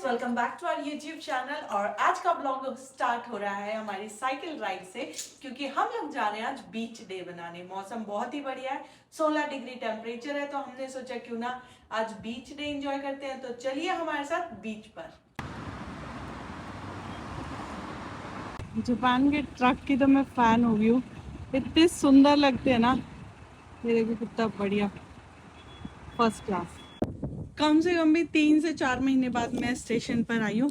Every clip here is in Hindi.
Welcome back to our YouTube channel. और आज का ब्लॉग स्टार्ट हो रहा है हमारी साइकिल राइड से, क्योंकि हम लोग जा रहे हैं आज बीच डे बनाने। मौसम बहुत ही बढ़िया है, 16 डिग्री टेम्परेचर है, तो हमने सोचा क्यों ना आज बीच डे एंजॉय करते हैं। तो चलिए हमारे साथ बीच पर। जापान के ट्रक की तो मैं फैन हो गई हूँ, इतने सुंदर लगते हैं ना। ये देखो कितना बढ़िया, फर्स्ट क्लास। कम से कम भी 3 से 4 महीने बाद मैं स्टेशन पर आई हूँ,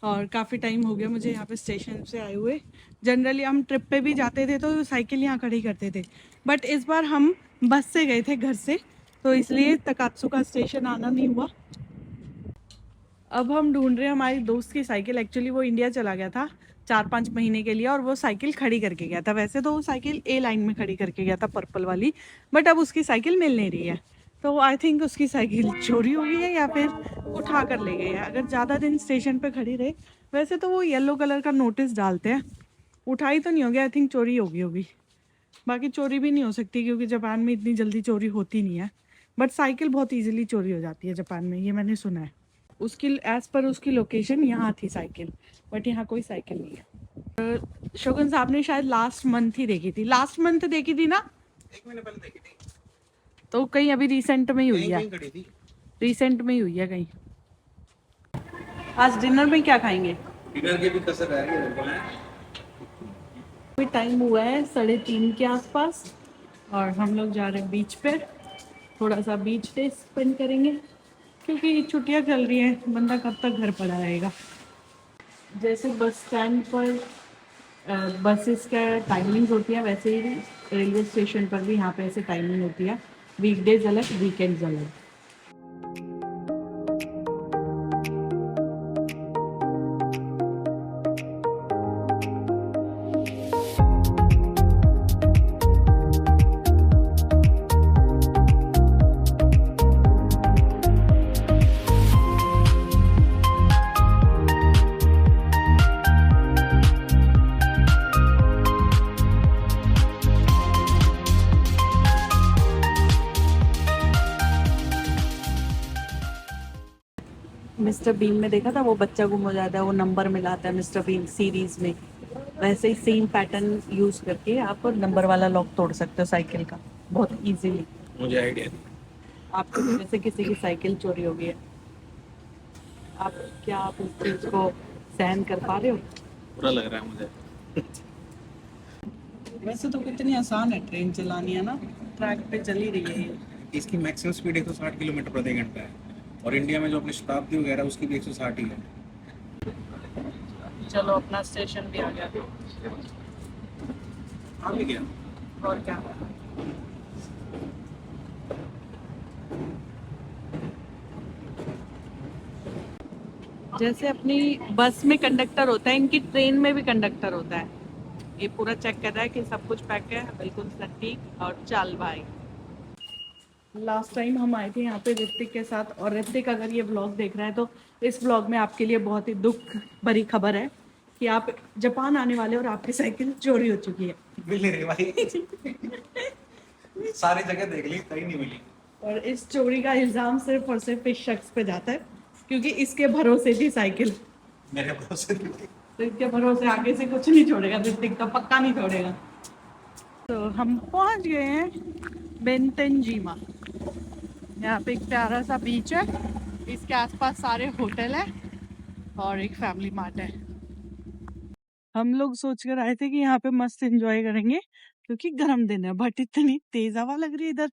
और काफ़ी टाइम हो गया मुझे यहाँ पे स्टेशन से आए हुए। जनरली हम ट्रिप पे भी जाते थे तो साइकिल यहाँ खड़ी करते थे, बट इस बार हम बस से गए थे घर से, तो इसलिए तकात्सुका स्टेशन आना नहीं हुआ। अब हम ढूंढ रहे हैं हमारी दोस्त की साइकिल। एक्चुअली वो इंडिया चला गया था 4-5 महीने के लिए, और वो साइकिल खड़ी करके गया था। वैसे तो वो साइकिल ए लाइन में खड़ी करके गया था, पर्पल वाली, बट अब उसकी साइकिल मिल नहीं रही है। तो आई थिंक उसकी साइकिल चोरी हो गई है या फिर उठा कर ले गए हैं। अगर ज़्यादा दिन स्टेशन पे खड़ी रहे, वैसे तो वो येलो कलर का नोटिस डालते हैं। उठाई तो नहीं होगी, आई थिंक चोरी होगी होगी। बाकी चोरी भी नहीं हो सकती क्योंकि जापान में इतनी जल्दी चोरी होती नहीं है, बट साइकिल बहुत ईजिली चोरी हो जाती है जापान में, ये मैंने सुना है। उसकी एज पर उसकी लोकेशन यहाँ थी साइकिल, बट यहाँ कोई साइकिल नहीं है। शोगन साहब ने शायद लास्ट मंथ ही देखी थी, लास्ट मंथ देखी थी ना, 1 महीने पहले देखी थी। तो कहीं अभी रिसेंट में ही हुई है, खड़ी थी। रिसेंट में ही हुई है कहीं। आज डिनर में क्या खाएंगे? डिनर की भी कसर रह गई है। अभी टाइम हुआ है 3:30 के आसपास, और हम लोग जा रहे हैं बीच पे। थोड़ा सा बीच डे स्पेंड करेंगे, क्योंकि छुट्टियां चल रही हैं, बंदा कब तक घर पड़ा रहेगा। जैसे बस स्टैंड पर बसेस का टाइमिंग होती है, वैसे ही रेलवे स्टेशन पर भी यहाँ पे ऐसे टाइमिंग होती है, वीकडेज अलग वीकेंड्स अलग। मिस्टर बीन में देखा था, वो बच्चा गुम हो जाता है, वो नंबर मिलाता है मिस्टर बीन सीरीज में। वैसे ही सेम पैटर्न यूज करके आप नंबर वाला लॉक तोड़ सकते हो साइकिल का, बहुत इजीली। मुझे आइडिया आपकी वजह से किसी की साइकिल चोरी हो गई है, आप क्या आप इस चीज को सहन कर पा रहे हो? बुरा लग रहा है मुझे। वैसे तो कितनी आसान है ट्रेन चलानी, है ना, ट्रैक पे चली रही है ये। इसकी मैक्सिमम स्पीड 160 किलोमीटर प्रति घंटा है, और इंडिया में जो अपनी शताब्दी वगैरह उसकी भी 160 ही है। चलो अपना स्टेशन भी आ गया, आ भी गया। और क्या। जैसे अपनी बस में कंडक्टर होता है, इनकी ट्रेन में भी कंडक्टर होता है। ये पूरा चेक कर रहा है कि सब कुछ पैक है, बिल्कुल सटीक, और चल भाई। लास्ट टाइम हम आए थे यहाँ पे ऋतिक के साथ, और ऋतिक अगर ये व्लॉग देख रहा है तो इस व्लॉग में आपके लिए बहुत ही दुख भरी खबर है कि आप जापान आने वाले और आपकी साइकिल चोरी हो चुकी है। मिली रे भाई। सारी जगह देख ली, कहीं नहीं मिली। और इस चोरी का इल्जाम सिर्फ और सिर्फ इस शख्स पे जाता है, क्योंकि इसके भरोसे थी साइकिल। मेरे भरोसे तो इसके भरोसे आगे से कुछ नहीं छोड़ेगा, ऋतिक का पक्का नहीं छोड़ेगा। तो हम पहुंच गए हैं बेंटेंजीमा। यहाँ पे एक प्यारा सा बीच है, इसके आसपास सारे होटल है और एक फैमिली मार्ट है। हम लोग सोच कर आए थे कि यहाँ पे मस्त एंजॉय करेंगे, क्योंकि गर्म दिन है, बट इतनी तेज हवा लग रही है इधर,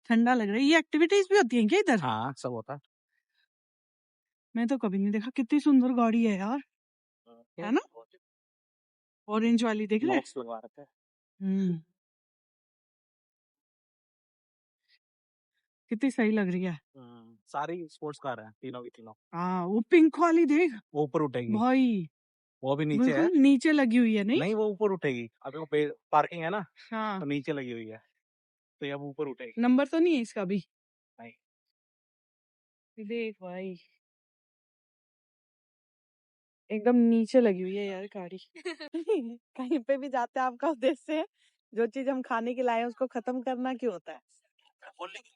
ठंडा लग रहा है। ये एक्टिविटीज भी होती हैं क्या इधर? हाँ, सब होता है। मैं तो कभी नहीं देखा। कितनी सुंदर गाड़ी है यार, है ना, ऑरेंज वाली देख रहे हैं। बॉक्स लगवा रखे हैं। हम्म, कितनी सही लग रही है। सारी स्पोर्ट्स कार है, तीनों की तीनों। हाँ, वो पिंक वाली देख वो ऊपर उठेगी भाई, वो भी नीचे है। बिल्कुल नीचे लगी हुई है। नहीं, नहीं, वो ऊपर उठेगी। अभी वो पार्किंग है ना, हाँ, तो नीचे लगी हुई है, तो ये अब ऊपर उठेगी। नंबर तो नहीं है इसका भी। नहीं। देख भाई, एकदम नीचे लगी हुई है यार गाड़ी। कहीं पे भी जाते हैं आपका उद्देश्य है जो चीज हम खाने के लाए हैं उसको खत्म करना क्यों होता है? खोलने की।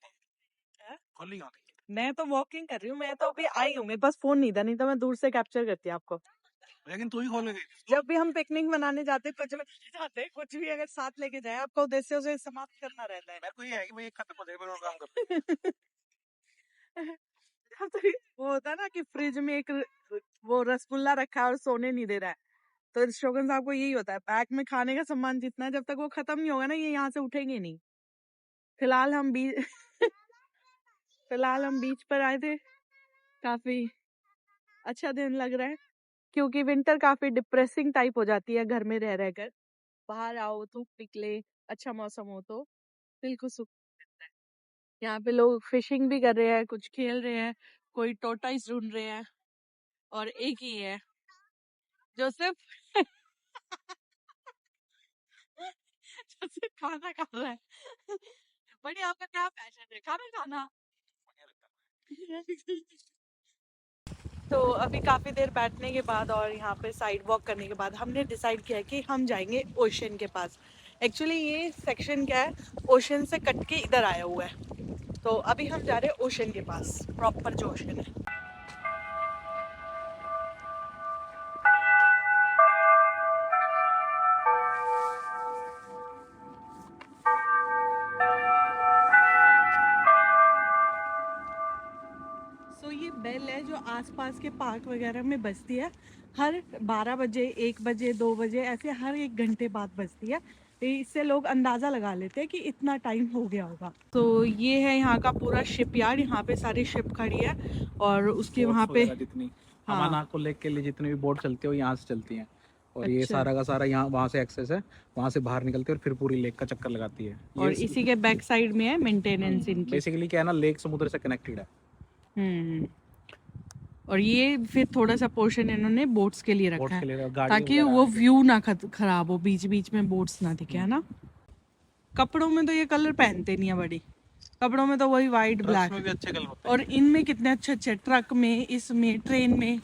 खोलने की। मैं तो वॉकिंग कर रही हूँ, मैं तो अभी आई हूँ, मेरे पास फोन नहीं था, नहीं तो मैं दूर से कैप्चर करती आपको। लेकिन तू ही खोल गई। जब भी हम पिकनिक मनाने जाते कुछ भी जाते हैं, कुछ भी अगर साथ लेके जाए, आपका उद्देश्य उसे समाप्त करना रहता है। मेरे को ये है कि भाई खत्म हो जाएगा, काम कर। जब तक वो होता है ना कि फ्रिज में एक वो रसगुल्ला रखा है और सोने नहीं दे रहा है, तो शोगन साहब को यही होता है, पैक में खाने का सामान जितना है, जब तक वो खत्म नहीं होगा ना, ये यहाँ से उठेंगे नहीं। फिलहाल हम बीच फिलहाल हम बीच पर आए थे, काफी अच्छा दिन लग रहा है, क्योंकि विंटर काफी डिप्रेसिंग टाइप हो जाती है घर में रह रहकर। बाहर आओ, धूप निकले, अच्छा मौसम हो तो दिल को सुकून मिलता है। यहाँ पे लोग फिशिंग भी कर रहे हैं, कुछ खेल रहे हैं, कोई टोटाइस ढूंढ रहे हैं, और एक ही है जो सिर्फ जो सिर्फ खाना खा रहा है। बड़ी आपका क्या पैशन है, खाना खाना? तो अभी काफी देर बैठने के बाद और यहाँ पे साइड वॉक करने के बाद हमने डिसाइड किया कि हम जाएंगे ओशन के पास। एक्चुअली ये सेक्शन क्या है, ओशन से कट के इधर आया हुआ है, तो अभी हम जा रहे हैं ओशन के पास, प्रॉपर जो ओशन है। सो ये बेल है जो आसपास के पार्क वगैरह में बजती है, हर 12 बजे, 1 बजे, 2 बजे, ऐसे हर 1 घंटे बाद बजती है। इससे लोग अंदाज़ा लगा लेते हैं कि इतना टाइम हो गया होगा। तो ये है यहाँ का पूरा शिप यार्ड, यहाँ पे सारी शिप खड़ी है, और उसके वहाँ पे जितनी हाँ। हमाना को लेक के लिए जितनी भी बोट चलती है वो यहाँ से चलती हैं, और ये अच्छा। सारा का सारा यहाँ वहाँ से एक्सेस है, वहाँ से बाहर निकलती है और फिर पूरी लेक का चक्कर लगाती है। और इसी के बैक साइड में है मेंटेनेंस इनकी। बेसिकली क्या है ना, लेक समुद्र से कनेक्टेड है। और ये फिर थोड़ा सा पोर्शन इन्होंने बोट्स के लिए रखा बोट्स के लिए है, गाड़ी ताकि वगैरह वो आने के व्यू ना खराब हो, बीच बीच में बोट्स ना दिखे, है ना। कपड़ों में तो ये कलर पहनते नहीं है, बड़ी कपड़ों में तो वही वाइट ट्रक्स ब्लैक, में भी अच्छे कलर होते हैं। और इनमें कितने अच्छे अच्छे, ट्रक में, इसमें, ट्रेन में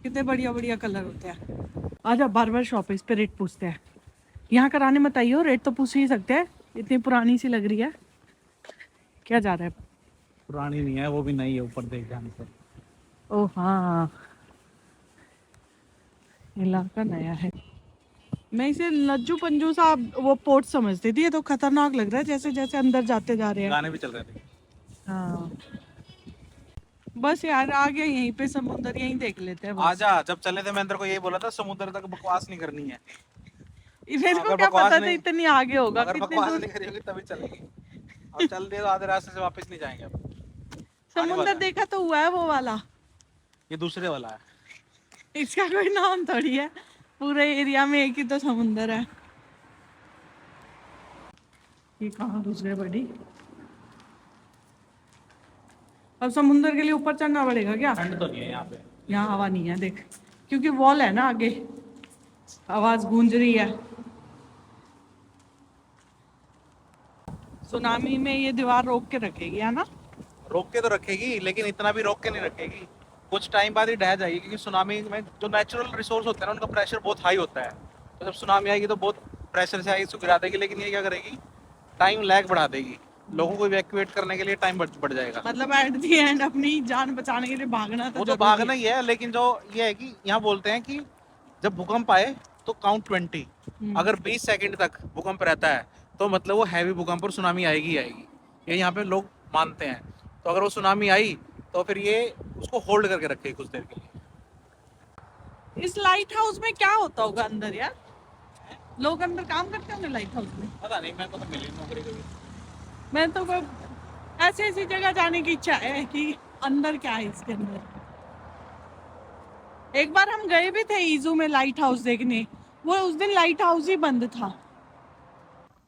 कितने बढ़िया बढ़िया कलर होते हैं। आजा बार शॉप है, इस पे रेट पूछते हैं। यहाँ कराने मत आइयो, रेट तो पूछ ही सकते हैं, इतनी पुरानी सी लग रही है। क्या जा रहा है? पुरानी नहीं है, वो भी नई है, ऊपर देख जाने से। ओ हाँ, इलाका नया है। मैं इसे लज्जू पंजू सा वो पोर्ट समझती थी, ये तो खतरनाक लग रहा है जैसे जैसे अंदर जाते जा रहे हैं। गाने भी चल रहे थे। हाँ बस यार, आ गए यहीं पे समुंदर, यहीं देख लेते हैं बस। आजा, जब चले थे मैं अंदर को यही बोला था, समुद्र तक बकवास नहीं करनी है। मेरे को क्या पता था इतनी आगे होगा, अगर कितनी बकवास दूर। नहीं करी होगी तभी चलेगी। अब चल दे तो आधे रास्ते से वापस नहीं जाएंगे अब। समुंदर देखा तो हुआ है वो वाला, ये दूसरे वाला है। इसका कोई नाम थोड़ी है, पूरे एरिया में एक ही तो समुंदर है। ये कहाँ घुस गए बड़ी? अब समुंदर के लिए ऊपर चढ़ना पड़ेगा क्या? ठंड तो नहीं है यहाँ पे। यहाँ हवा नहीं है देख, क्योंकि वॉल है ना आगे, आवाज गूंज रही है। सुनामी में ये दीवार रोक के रखेगी, है ना? रोक के तो रखेगी, लेकिन इतना भी रोक के नहीं रखेगी, कुछ टाइम बाद ही ढह जाएगी, क्योंकि सुनामी में जो नेचुरल रिसोर्स होते हैं ना, उनका प्रेशर बहुत हाई होता है। तो जब सुनामी आएगी तो बहुत प्रेशर से आएगी, इसको गिरा देगी। लेकिन ये क्या करेगी, टाइम लैग बढ़ा देगी, लोगों को इवैक्यूएट करने के लिए टाइम बढ़ जाएगा। मतलब एट दी एंड अपनी जान बचाने के लिए भागना वो तो भागना ही है, लेकिन जो ये है कि यहाँ बोलते हैं कि जब भूकंप आए तो काउंट 20। अगर 20 सेकंड तक भूकंप रहता है तो मतलब वो हैवी भूकंप और सुनामी आएगी ही आएगी, ये यहाँ पे लोग मानते हैं। तो अगर वो सुनामी आई तो फिर ये उसको होल्ड करके रखेगी कुछ देर के लिए। इस लाइट हाउस में क्या होता होगा अंदर यार? लोग अंदर काम करते होंगे लाइट हाउस में? पता नहीं, मेरे को तो मिली नौकरी कभी। मैं तो ऐसी ऐसी जगह जाने की इच्छा है कि अंदर क्या है इसके अंदर। एक बार हम गए भी थे ईजू में लाइट हाउस देखने, वो उस दिन लाइट हाउस ही बंद था।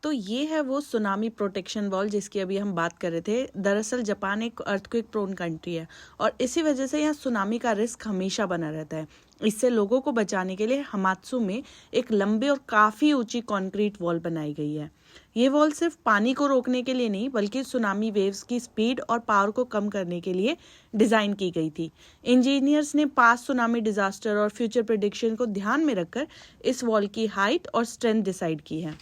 तो ये है वो सुनामी प्रोटेक्शन वॉल जिसकी अभी हम बात कर रहे थे। दरअसल जापान एक अर्थक्वेक प्रोन कंट्री है, और इसी वजह से यहाँ सुनामी का रिस्क हमेशा बना रहता है। इससे लोगों को बचाने के लिए हमात्सु में एक लंबी और काफ़ी ऊंची कंक्रीट वॉल बनाई गई है। ये वॉल सिर्फ पानी को रोकने के लिए नहीं, बल्कि सुनामी वेव्स की स्पीड और पावर को कम करने के लिए डिज़ाइन की गई थी। इंजीनियर्स ने पास्ट सुनामी डिजास्टर और फ्यूचर प्रेडिक्शन को ध्यान में रखकर इस वॉल की हाइट और स्ट्रेंथ डिसाइड की है।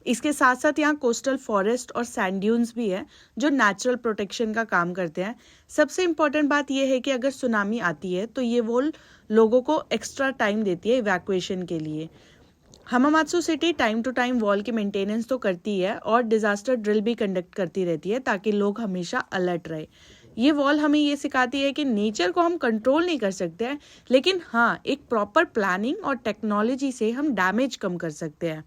इसके साथ साथ यहाँ कोस्टल फॉरेस्ट और सैंड ड्यून्स भी है जो नेचुरल प्रोटेक्शन का काम करते हैं। सबसे इम्पोर्टेंट बात यह है कि अगर सुनामी आती है तो ये वॉल लोगों को एक्स्ट्रा टाइम देती है इवैक्यूएशन के लिए। Hamamatsu city time to time wall की मेंटेनेंस तो करती है और डिजास्टर ड्रिल भी कंडक्ट करती रहती है ताकि लोग हमेशा अलर्ट रहे। ये वॉल हमें ये सिखाती है कि नेचर को हम कंट्रोल नहीं कर सकते हैं, लेकिन हाँ एक प्रॉपर प्लानिंग और टेक्नोलॉजी से हम डैमेज कम कर सकते हैं।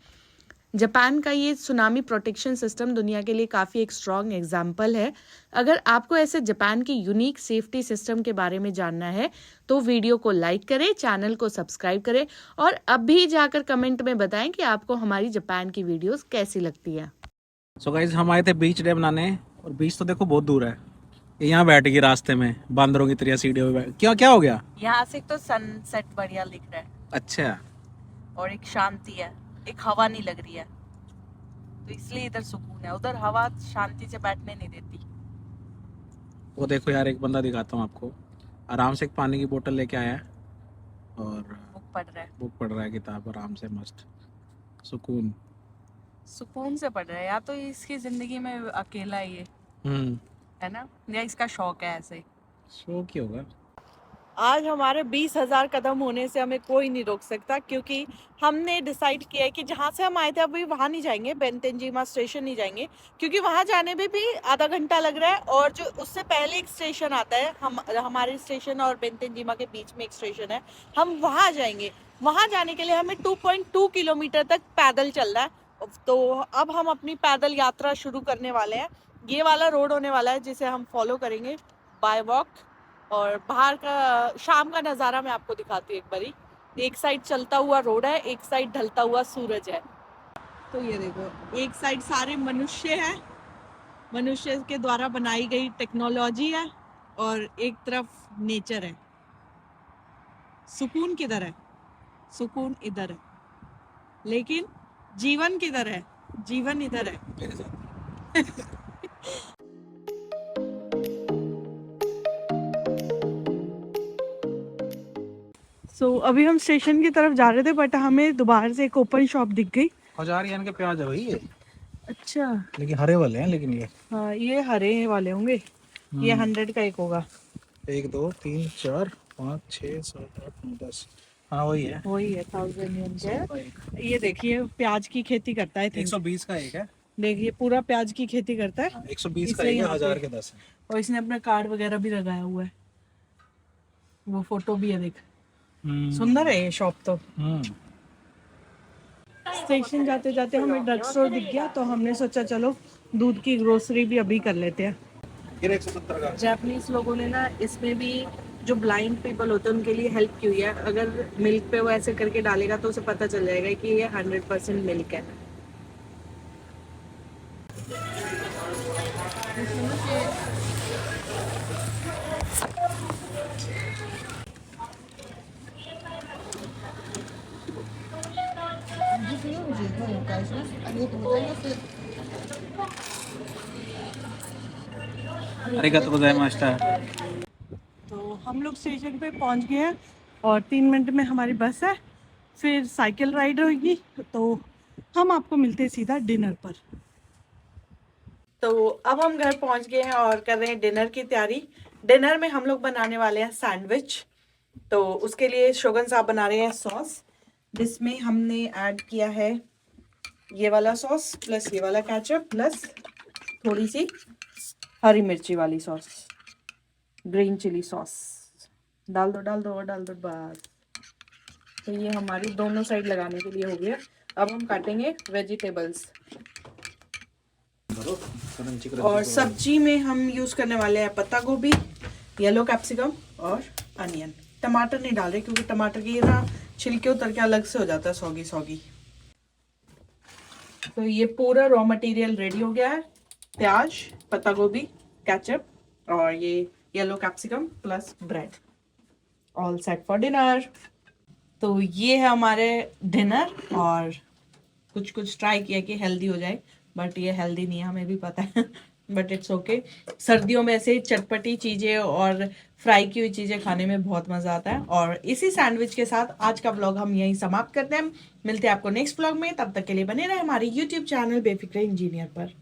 जापान का ये सुनामी प्रोटेक्शन सिस्टम दुनिया के लिए काफ़ी एक स्ट्रॉन्ग एग्जाम्पल है। अगर आपको ऐसे जापान की यूनिक सेफ्टी सिस्टम के बारे में जानना है तो वीडियो को लाइक करें, चैनल को सब्सक्राइब करें और अभी जाकर कमेंट में बताएं कि आपको हमारी जापान की वीडियोस कैसी लगती है। सो गाइज हम आए थे बीच डे बनाने और बीच तो देखो बहुत दूर है। ये यहाँ बैठ गई रास्ते में बांदरों की तरह सीढ़ियों पे क्या क्या हो गया? यहाँ से तो सनसेट बढ़िया दिख रहा है अच्छा और एक शांति है, एक हवा नहीं लग रही है तो इसलिए इधर सुकून है। उधर हवा शांति से बैठने नहीं देती। वो देखो यार, एक बंदा दिखाता हूँ आपको, आराम से एक पानी की बोतल लेके आया है और बुक पढ़ रहा है किताब आराम से, मस्त सुकून से पढ़ रहा है। या तो इसकी जिंदगी में अकेला ही है ना, या इसका शौक है ऐसे। शौक ही होगा। आज हमारे 20,000 कदम होने से हमें कोई नहीं रोक सकता क्योंकि हमने डिसाइड किया है कि जहाँ से हम आए थे अभी वहाँ नहीं जाएंगे, बेंतेंजीमा स्टेशन नहीं जाएंगे क्योंकि वहाँ जाने में भी आधा घंटा लग रहा है और जो उससे पहले एक स्टेशन आता है, हमारे स्टेशन और बेंतेंजीमा के बीच में एक स्टेशन है, हम वहाँ जाएंगे। वहाँ जाने के लिए हमें 2.2 किलोमीटर तक पैदल चलना है। तो अब हम अपनी पैदल यात्रा शुरू करने वाले हैं। ये वाला रोड होने वाला है जिसे हम फॉलो करेंगे बाय वॉक। और बाहर का शाम का नज़ारा मैं आपको दिखाती हूँ एक बारी। एक साइड चलता हुआ रोड है, एक साइड ढलता हुआ सूरज है। तो ये देखो, एक साइड सारे मनुष्य है, मनुष्य के द्वारा बनाई गई टेक्नोलॉजी है और एक तरफ नेचर है। सुकून किधर है? सुकून इधर है, लेकिन जीवन किधर है? जीवन इधर है। अभी हम स्टेशन की तरफ जा रहे थे बट हमें दोबारा से एक ओपन शॉप दिख गई। 1000 येन के प्याज है भाई ये। अच्छा, लेकिन हरे वाले हैं, लेकिन ये हाँ ये हरे वाले होंगे। ये 100 का एक होगा। 1 2 3 4 5 6 7 8 9 10, हाँ वही है 1000 येन का। ये देखिए प्याज की खेती करता है। 120 का एक है। देखिए पूरा प्याज की खेती करता है। 120 का एक है, 1000 के 10 है। और इसने अपना कार्ड वगैरह भी लगाया हुआ है, वो फोटो भी है, देख सुंदर है ये शॉप तो। स्टेशन जाते जाते हमें ड्रग स्टोर दिख गया तो हमने सोचा चलो दूध की ग्रोसरी भी अभी कर लेते हैं। 170 का। जापानीज लोगों ने ना इसमें भी जो ब्लाइंड पीपल होते हैं उनके लिए हेल्प की हुई है। अगर मिल्क पे वो ऐसे करके डालेगा तो उसे पता चल जाएगा कि ये 100% मिल्क है। arigatou gozaimashita। तो हम लोग स्टेशन पे पहुंच गए हैं और 3 मिनट में हमारी बस है, फिर साइकिल राइड होगी। तो हम आपको मिलते हैं सीधा डिनर पर। तो अब हम घर पहुंच गए हैं और कर रहे हैं डिनर की तैयारी। डिनर में हम लोग बनाने वाले हैं सैंडविच। तो उसके लिए शोगन साहब बना रहे हैं सॉस, जिसमें हमने ऐड किया है ये वाला सॉस प्लस ये वाला केचप प्लस थोड़ी सी हरी मिर्ची वाली सॉस, ग्रीन चिली सॉस। डाल दो और डाल दो बस। तो ये हमारी दोनों साइड लगाने के लिए हो गया। अब हम काटेंगे वेजिटेबल्स और सब्जी में हम यूज करने वाले हैं पत्ता गोभी, येलो कैप्सिकम और अनियन। टमाटर नहीं डाल रहे क्योंकि टमाटर की ना छिलके उतर के अलग से हो जाता है सौगी सौगी। तो ये पूरा रॉ मटेरियल रेडी हो गया है। प्याज, पत्ता गोभी, केचप और ये yellow capsicum plus bread, all set for dinner. तो ये है हमारे डिनर और कुछ ट्राई किया कि हेल्दी हो जाए, बट ये हेल्दी नहीं है, हमें भी पता है। But it's okay. सर्दियों में ऐसे चटपटी चीजें और फ्राई की हुई चीजें खाने में बहुत मजा आता है। और इसी सैंडविच के साथ आज का व्लॉग हम यहीं समाप्त करते हैं। मिलते हैं आपको नेक्स्ट व्लॉग में, तब तक के लिए बने रहे हमारे यूट्यूब चैनल बेफिक्र इंजीनियर पर।